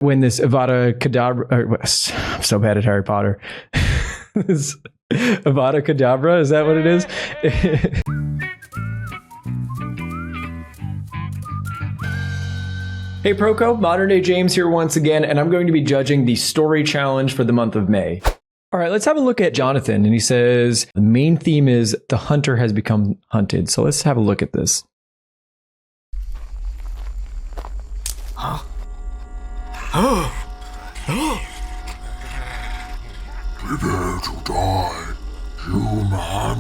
when this Avada Kedavra, I'm so bad at Harry Potter. This Avada Kedavra, is that what it is? Hey Proko, Modern Day James here once again, and I'm going to be judging the story challenge for the month of May. All right, let's have a look at Jonathan, and he says, the main theme is the hunter has become hunted. So let's have a look at this. Prepare to die, human.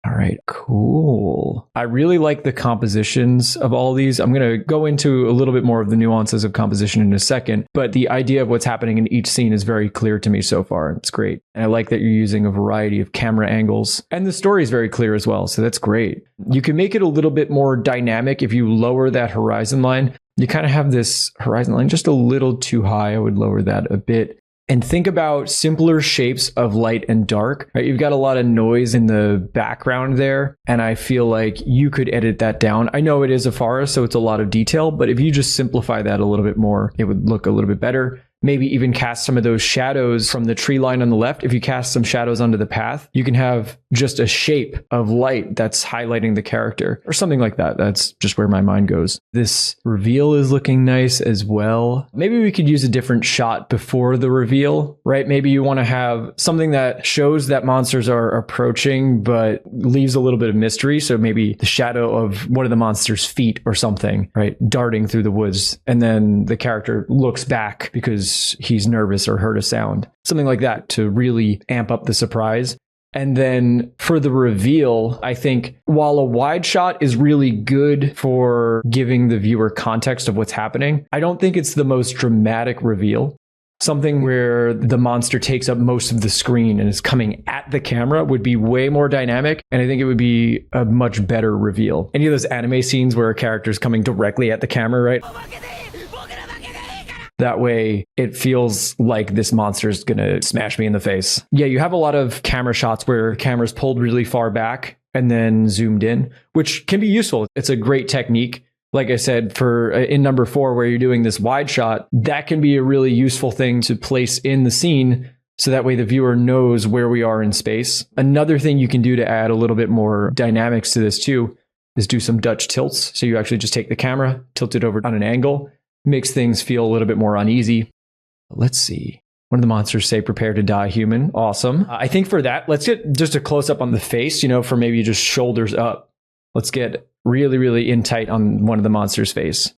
All right, cool. I really like the compositions of all these. I'm going to go into a little bit more of the nuances of composition in a second, but the idea of what's happening in each scene is very clear to me so far. It's great. And I like that you're using a variety of camera angles, and the story is very clear as well. So that's great. You can make it a little bit more dynamic if you lower that horizon line. You kind of have this horizon line just a little too high. I would lower that a bit. And think about simpler shapes of light and dark, right? You've got a lot of noise in the background there, and I feel like you could edit that down. I know it is a forest, so it's a lot of detail, but if you just simplify that a little bit more, it would look a little bit better. Maybe even cast some of those shadows from the tree line on the left. If you cast some shadows onto the path, you can have just a shape of light that's highlighting the character or something like that. That's just where my mind goes. This reveal is looking nice as well. Maybe we could use a different shot before the reveal, right? Maybe you want to have something that shows that monsters are approaching, but leaves a little bit of mystery. So maybe the shadow of one of the monster's feet or something, right? Darting through the woods. And then the character looks back because he's nervous or heard a sound. Something like that to really amp up the surprise. And then for the reveal, I think while a wide shot is really good for giving the viewer context of what's happening, I don't think it's the most dramatic reveal. Something where the monster takes up most of the screen and is coming at the camera would be way more dynamic. And I think it would be a much better reveal. Any of those anime scenes where a character is coming directly at the camera, right? That way, it feels like this monster is going to smash me in the face. Yeah, you have a lot of camera shots where camera's pulled really far back and then zoomed in, which can be useful. It's a great technique. Like I said, for in number 4, where you're doing this wide shot, that can be a really useful thing to place in the scene. So that way the viewer knows where we are in space. Another thing you can do to add a little bit more dynamics to this too is do some Dutch tilts. So you actually just take the camera, tilt it over on an angle, makes things feel a little bit more uneasy. Let's see. One of the monsters say, prepare to die, human. Awesome. I think for that, let's get just a close up on the face, for maybe just shoulders up. Let's get really, really in tight on one of the monster's face.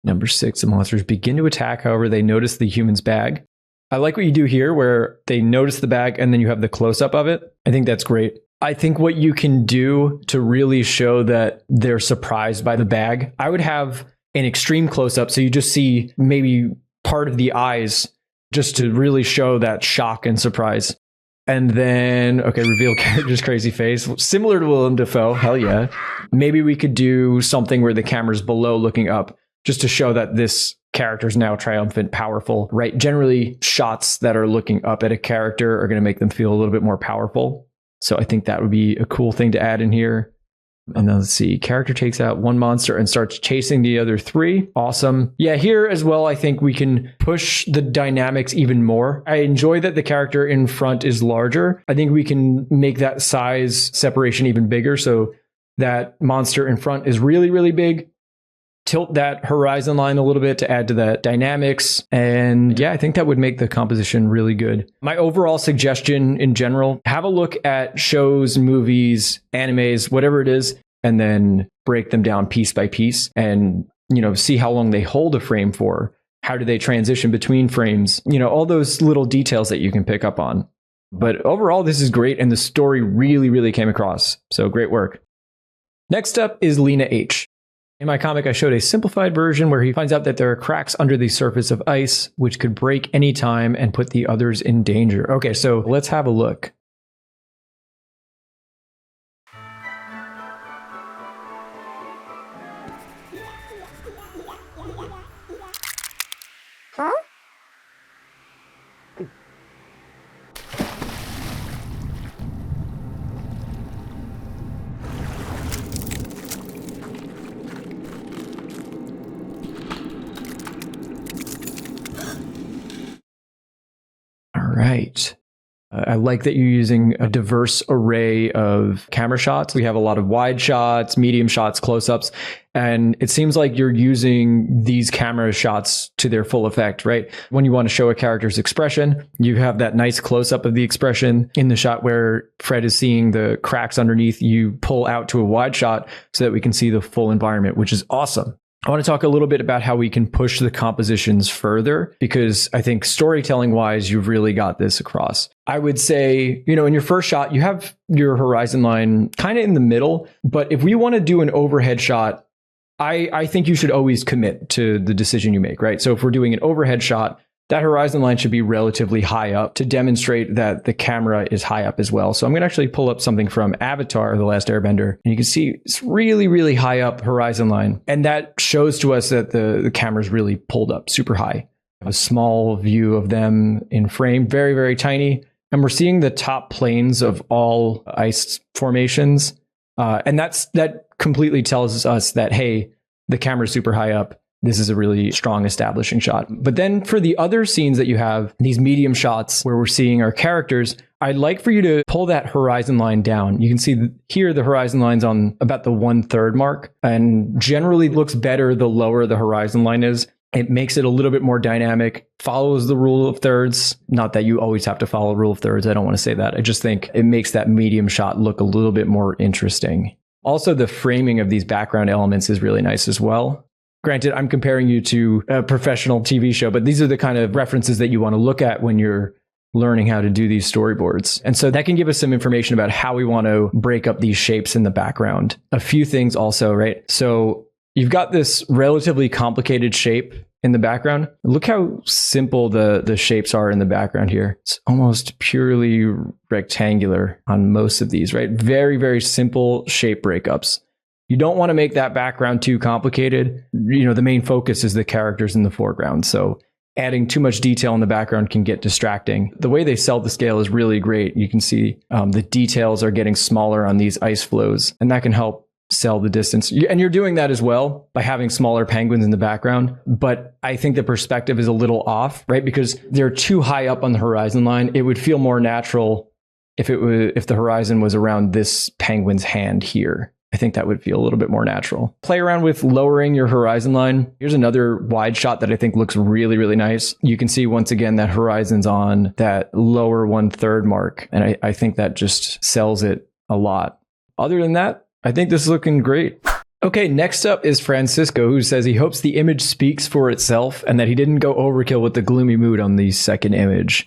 Number 6, the monsters begin to attack. However, they notice the human's bag. I like what you do here where they notice the bag and then you have the close up of it. I think that's great. I think what you can do to really show that they're surprised by the bag, I would have an extreme close-up, so you just see maybe part of the eyes just to really show that shock and surprise. And then, okay, reveal character's crazy face. Similar to Willem Dafoe, hell yeah. Maybe we could do something where the camera's below looking up, just to show that this character's now triumphant, powerful, right? Generally, shots that are looking up at a character are going to make them feel a little bit more powerful. So I think that would be a cool thing to add in here. And then let's see, character takes out one monster and starts chasing the other 3. Awesome. Yeah, here as well, I think we can push the dynamics even more. I enjoy that the character in front is larger. I think we can make that size separation even bigger. So that monster in front is really, really big. Tilt that horizon line a little bit to add to that dynamics. And yeah, I think that would make the composition really good. My overall suggestion in general, have a look at shows, movies, animes, whatever it is, and then break them down piece by piece and, see how long they hold a frame for. How do they transition between frames? All those little details that you can pick up on. But overall, this is great. And the story really, really came across. So great work. Next up is Lena H. In my comic, I showed a simplified version where he finds out that there are cracks under the surface of ice, which could break any time and put the others in danger. Okay, so let's have a look. I like that you're using a diverse array of camera shots. We have a lot of wide shots, medium shots, close-ups, and it seems like you're using these camera shots to their full effect, right? When you want to show a character's expression, you have that nice close-up of the expression. In the shot where Fred is seeing the cracks underneath, you pull out to a wide shot so that we can see the full environment, which is awesome. I want to talk a little bit about how we can push the compositions further, because I think storytelling wise, you've really got this across. I would say, in your first shot, you have your horizon line kind of in the middle, but if we want to do an overhead shot, I think you should always commit to the decision you make, right? So if we're doing an overhead shot, that horizon line should be relatively high up to demonstrate that the camera is high up as well. So I'm going to actually pull up something from Avatar, The Last Airbender, and you can see it's really, really high up horizon line. And that shows to us that the camera's really pulled up super high. A small view of them in frame, very, very tiny. And we're seeing the top planes of all ice formations. And that completely tells us that, hey, the camera's super high up. This is a really strong establishing shot. But then for the other scenes that you have, these medium shots where we're seeing our characters, I'd like for you to pull that horizon line down. You can see here the horizon line's on about the 1/3 mark, and generally looks better the lower the horizon line is. It makes it a little bit more dynamic, follows the rule of thirds. Not that you always have to follow rule of thirds. I don't want to say that. I just think it makes that medium shot look a little bit more interesting. Also, the framing of these background elements is really nice as well. Granted, I'm comparing you to a professional TV show, but these are the kind of references that you want to look at when you're learning how to do these storyboards. And so that can give us some information about how we want to break up these shapes in the background. A few things also, right? So you've got this relatively complicated shape in the background. Look how simple the shapes are in the background here. It's almost purely rectangular on most of these, right? Very, very simple shape breakups. You don't want to make that background too complicated. The main focus is the characters in the foreground. So adding too much detail in the background can get distracting. The way they sell the scale is really great. You can see the details are getting smaller on these ice flows, and that can help sell the distance. And you're doing that as well by having smaller penguins in the background. But I think the perspective is a little off, right? Because they're too high up on the horizon line. It would feel more natural if the horizon was around this penguin's hand here. I think that would feel a little bit more natural. Play around with lowering your horizon line. Here's another wide shot that I think looks really, really nice. You can see once again that horizon's on that lower 1/3 mark. And I think that just sells it a lot. Other than that, I think this is looking great. Okay, next up is Francisco, who says he hopes the image speaks for itself and that he didn't go overkill with the gloomy mood on the second image.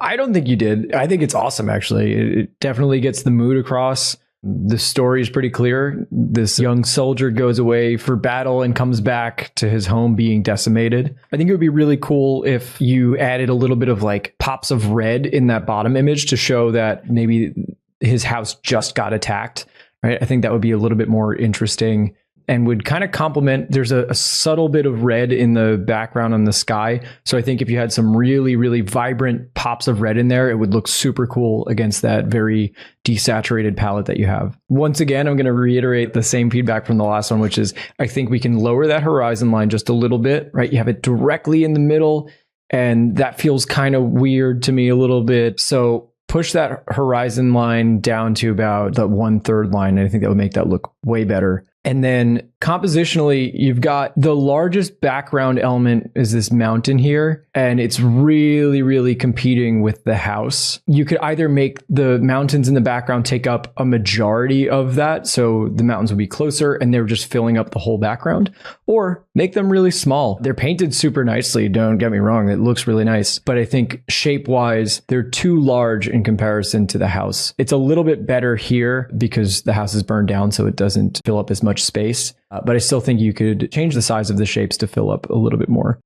I don't think you did. I think it's awesome, actually. It definitely gets the mood across. The story is pretty clear. This young soldier goes away for battle and comes back to his home being decimated. I think it would be really cool if you added a little bit of like pops of red in that bottom image to show that maybe his house just got attacked, right? I think that would be a little bit more interesting and would kind of complement. There's a subtle bit of red in the background on the sky. So I think if you had some really, really vibrant pops of red in there, it would look super cool against that very desaturated palette that you have. Once again, I'm going to reiterate the same feedback from the last one, which is I think we can lower that horizon line just a little bit, right? You have it directly in the middle, and that feels kind of weird to me a little bit. So push that horizon line down to about the 1/3 line. And I think that would make that look way better. And then compositionally, you've got the largest background element is this mountain here, and it's really, really competing with the house. You could either make the mountains in the background take up a majority of that, so the mountains would be closer and they're just filling up the whole background, or make them really small. They're painted super nicely, don't get me wrong, it looks really nice, but I think shape-wise, they're too large in comparison to the house. It's a little bit better here because the house is burned down, so it doesn't fill up as much space. But I still think you could change the size of the shapes to fill up a little bit more.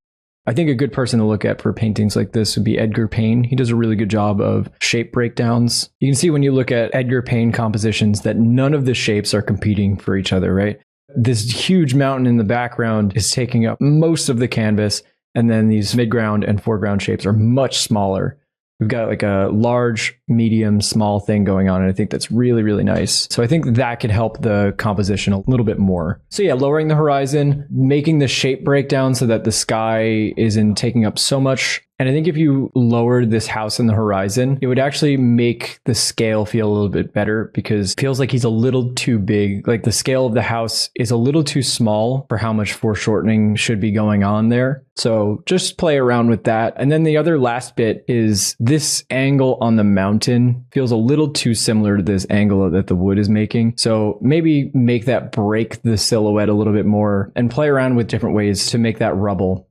I think a good person to look at for paintings like this would be Edgar Payne. He does a really good job of shape breakdowns. You can see when you look at Edgar Payne compositions that none of the shapes are competing for each other, right? This huge mountain in the background is taking up most of the canvas, and then these midground and foreground shapes are much smaller. We've got like a large, medium, small thing going on, and I think that's really, really nice. So I think that could help the composition a little bit more. So yeah, lowering the horizon, making the shape breakdown so that the sky isn't taking up so much. And I think if you lowered this house in the horizon, it would actually make the scale feel a little bit better, because it feels like he's a little too big. Like the scale of the house is a little too small for how much foreshortening should be going on there. So just play around with that. And then the other last bit is this angle on the mountain feels a little too similar to this angle that the wood is making. So maybe make that break the silhouette a little bit more and play around with different ways to make that rubble.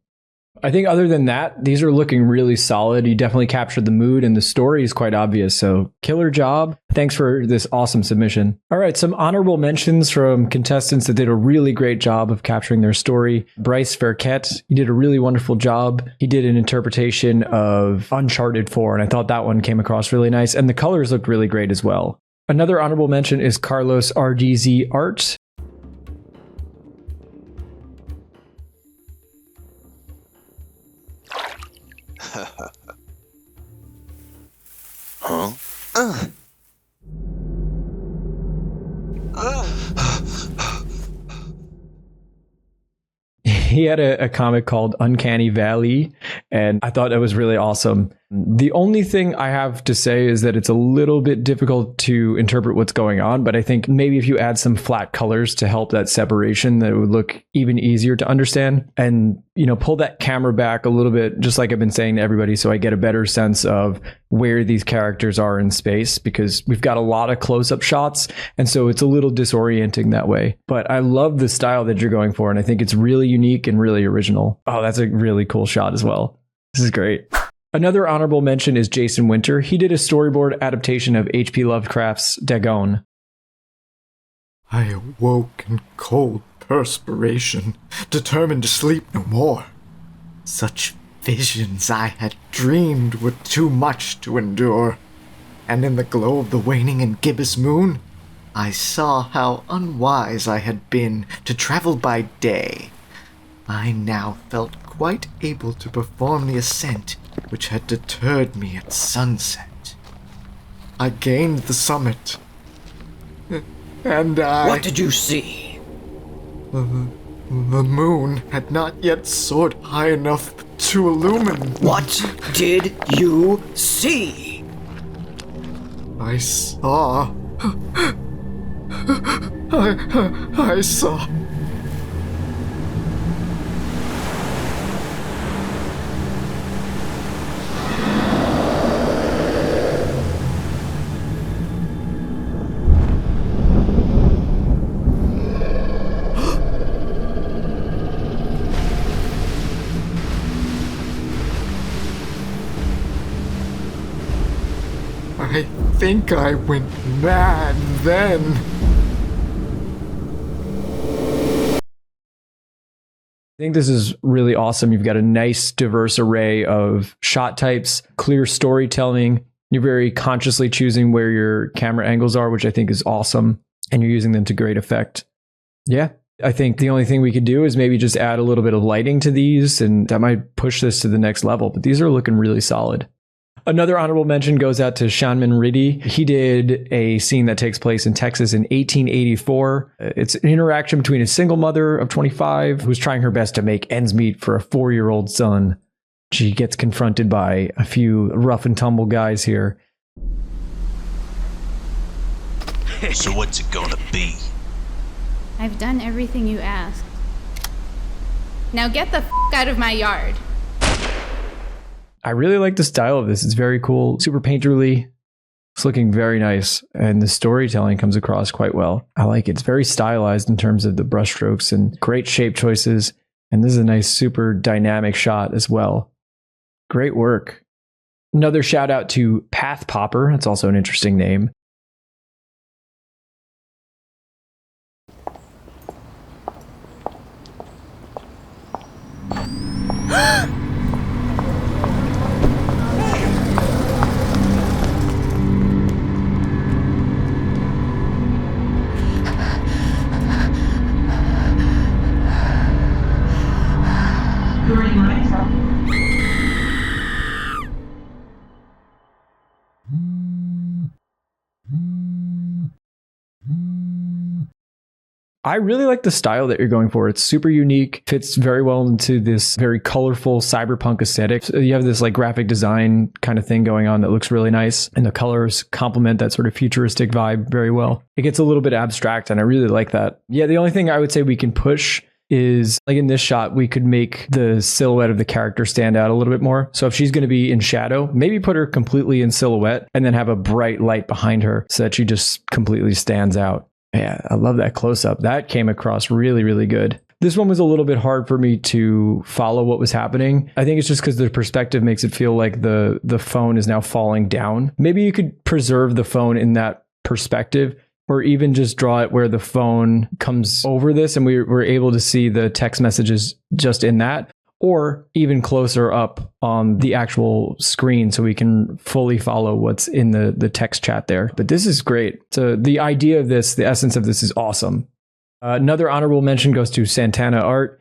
I think other than that, these are looking really solid. You definitely captured the mood, and the story is quite obvious. So killer job. Thanks for this awesome submission. All right, some honorable mentions from contestants that did a really great job of capturing their story. Bryce Verkett, he did a really wonderful job. He did an interpretation of Uncharted 4, and I thought that one came across really nice. And the colors looked really great as well. Another honorable mention is Carlos RDZ Art. Huh? He had a comic called Uncanny Valley, and I thought that was really awesome. The only thing I have to say is that it's a little bit difficult to interpret what's going on, but I think maybe if you add some flat colors to help that separation, that it would look even easier to understand. And, you know, pull that camera back a little bit, just like I've been saying to everybody, so I get a better sense of where these characters are in space, because we've got a lot of close-up shots, and so it's a little disorienting that way. But I love the style that you're going for, and I think it's really unique and really original. Oh, that's a really cool shot as well. This is great. Another honorable mention is Jason Winter. He did a storyboard adaptation of H.P. Lovecraft's Dagon. I awoke in cold perspiration, determined to sleep no more. Such visions I had dreamed were too much to endure, and in the glow of the waning and gibbous moon, I saw how unwise I had been to travel by day. I now felt quite able to perform the ascent which had deterred me at sunset. I gained the summit, and What did you see? The moon had not yet soared high enough to illumine. What did you see? I saw... I saw... I think I went mad then. I think this is really awesome. You've got a nice, diverse array of shot types, clear storytelling. You're very consciously choosing where your camera angles are, which I think is awesome. And you're using them to great effect. Yeah, I think the only thing we could do is maybe just add a little bit of lighting to these, and that might push this to the next level. But these are looking really solid. Another honorable mention goes out to Shannon Riddy. He did a scene that takes place in Texas in 1884. It's an interaction between a single mother of 25 who's trying her best to make ends meet for a 4-year-old son. She gets confronted by a few rough and tumble guys here. So what's it gonna be? I've done everything you asked. Now get the f*** out of my yard. I really like the style of this. It's very cool, super painterly. It's looking very nice, and the storytelling comes across quite well. I like it. It's very stylized in terms of the brushstrokes and great shape choices. And this is a nice, super dynamic shot as well. Great work. Another shout out to Pathpopper. That's also an interesting name. I really like the style that you're going for. It's super unique, fits very well into this very colorful cyberpunk aesthetic. So you have this like graphic design kind of thing going on that looks really nice, and the colors complement that sort of futuristic vibe very well. It gets a little bit abstract, and I really like that. Yeah, the only thing I would say we can push is, like in this shot, we could make the silhouette of the character stand out a little bit more. So if she's going to be in shadow, maybe put her completely in silhouette and then have a bright light behind her so that she just completely stands out. Yeah, I love that close-up. That came across really, really good. This one was a little bit hard for me to follow what was happening. I think it's just because the perspective makes it feel like the phone is now falling down. Maybe you could preserve the phone in that perspective, or even just draw it where the phone comes over this and we're able to see the text messages just in that, or even closer up on the actual screen so we can fully follow what's in the text chat there. But this is great. So the idea of this, the essence of this is awesome. Another honorable mention goes to SantanaArt.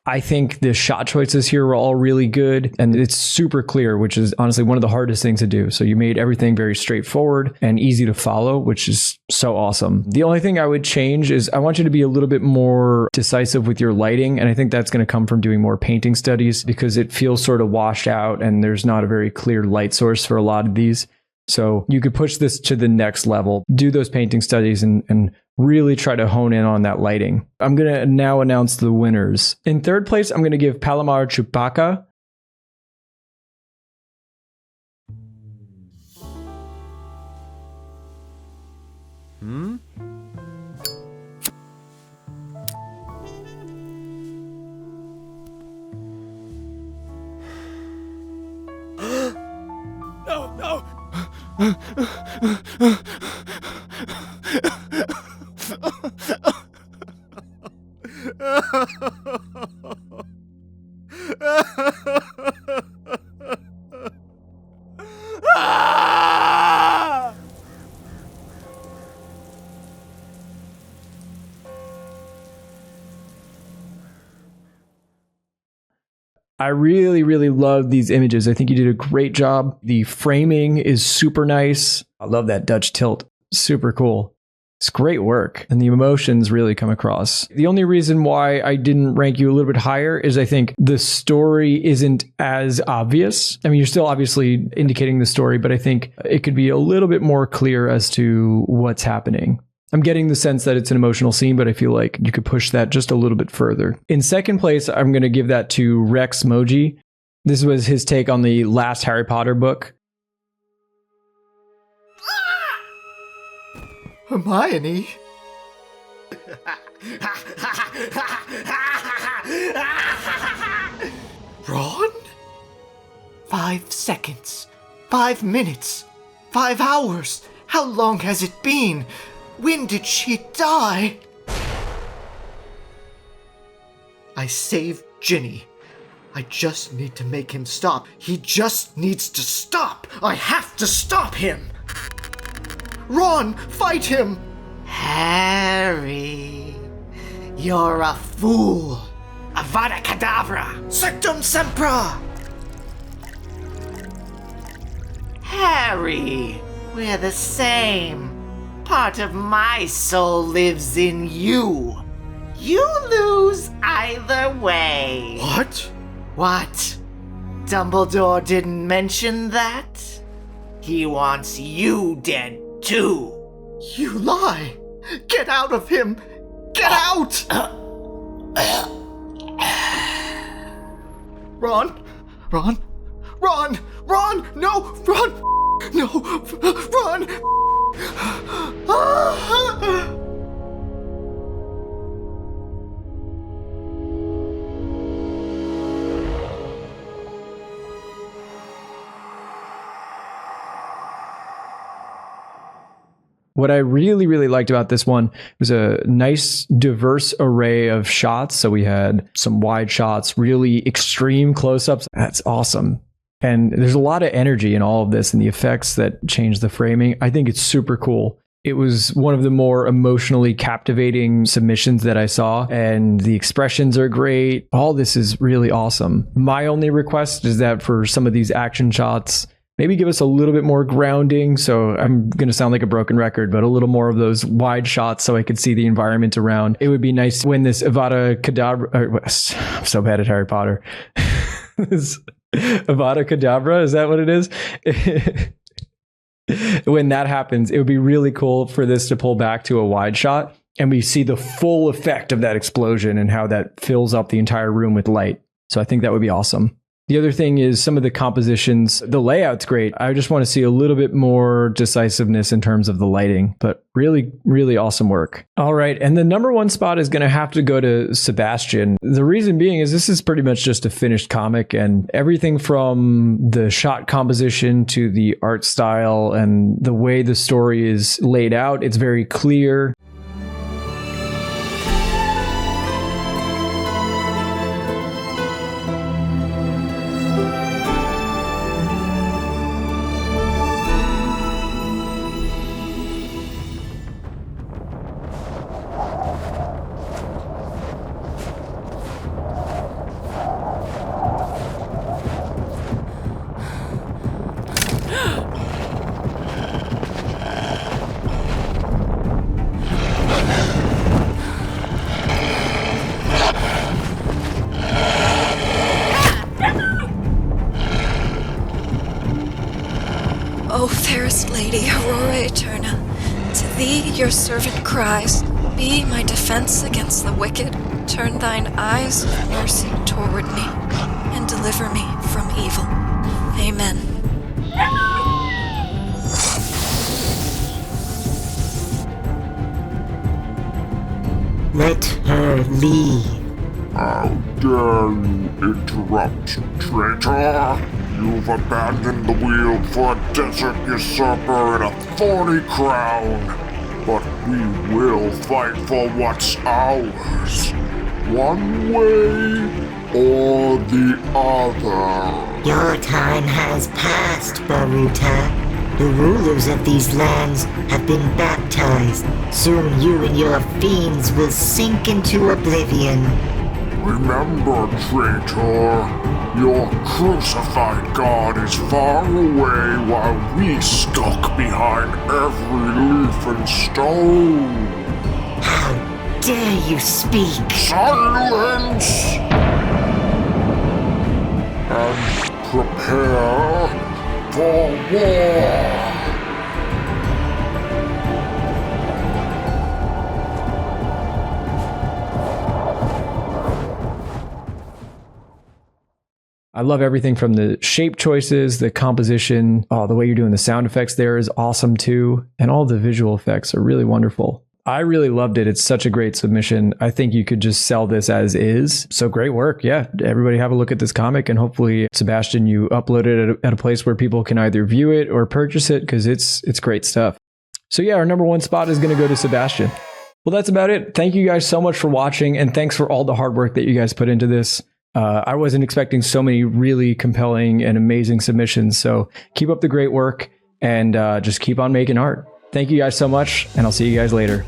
I think the shot choices here were all really good, and it's super clear, which is honestly one of the hardest things to do. So you made everything very straightforward and easy to follow, which is so awesome. The only thing I would change is I want you to be a little bit more decisive with your lighting. And I think that's going to come from doing more painting studies, because it feels sort of washed out and there's not a very clear light source for a lot of these. So you could push this to the next level, do those painting studies and really try to hone in on that lighting. I'm going to now announce the winners. In third place, I'm going to give Palomar Chupacabra. I really, really love these images. I think you did a great job. The framing is super nice. I love that Dutch tilt. Super cool. It's great work. And the emotions really come across. The only reason why I didn't rank you a little bit higher is I think the story isn't as obvious. I mean, you're still obviously indicating the story, but I think it could be a little bit more clear as to what's happening. I'm getting the sense that it's an emotional scene, but I feel like you could push that just a little bit further. In second place, I'm going to give that to Rexmoji. This was his take on the last Harry Potter book. Hermione? Ron? 5 seconds. 5 minutes. 5 hours. How long has it been? When did she die? I saved Ginny. I just need to make him stop. He just needs to stop. I have to stop him. Ron, fight him. Harry, you're a fool. Avada Kedavra. Sectum Sempra. Harry, we're the same. Part of my soul lives in you. You lose either way. What? Dumbledore didn't mention that? He wants you dead too. You lie. Get out of him. Get out. Ron, no, Ron, no, Ron. What I really, really liked about this one was a nice, diverse array of shots. So we had some wide shots, really extreme close-ups. That's awesome. And there's a lot of energy in all of this and the effects that change the framing. I think it's super cool. It was one of the more emotionally captivating submissions that I saw, and the expressions are great. All this is really awesome. My only request is that for some of these action shots, maybe give us a little bit more grounding. So I'm going to sound like a broken record, but a little more of those wide shots so I could see the environment around. It would be nice when this Avada Kedavra, I'm so bad at Harry Potter. This Avada Kedavra, is that what it is? When that happens, it would be really cool for this to pull back to a wide shot and we see the full effect of that explosion and how that fills up the entire room with light. So I think that would be awesome. The other thing is some of the compositions, the layout's great. I just want to see a little bit more decisiveness in terms of the lighting, but really, really awesome work. All right. And the number one spot is going to have to go to Sebastian. The reason being is this is pretty much just a finished comic, and everything from the shot composition to the art style and the way the story is laid out, it's very clear. O fairest lady, Aurora Eterna, to thee your servant cries, be my defense against the wicked, turn thine eyes of mercy toward me, and deliver me from evil. Amen. Let her leave. How dare you interrupt, traitor? You've abandoned the wheel for a desert usurper and a thorny crown. But we will fight for what's ours. One way or the other. Your time has passed, Baruta. The rulers of these lands have been baptized. Soon you and your fiends will sink into oblivion. Remember, traitor, your crucified god is far away while we skulk behind every leaf and stone. How dare you speak? Silence! And prepare for war! I love everything from the shape choices, the composition, the way you're doing the sound effects there is awesome too. And all the visual effects are really wonderful. I really loved it. It's such a great submission. I think you could just sell this as is. So great work. Yeah, everybody have a look at this comic, and hopefully, Sebastian, you upload it at a place where people can either view it or purchase it, because it's great stuff. So yeah, our number one spot is going to go to Sebastian. Well, that's about it. Thank you guys so much for watching, and thanks for all the hard work that you guys put into this. I wasn't expecting so many really compelling and amazing submissions. So keep up the great work and just keep on making art. Thank you guys so much, and I'll see you guys later.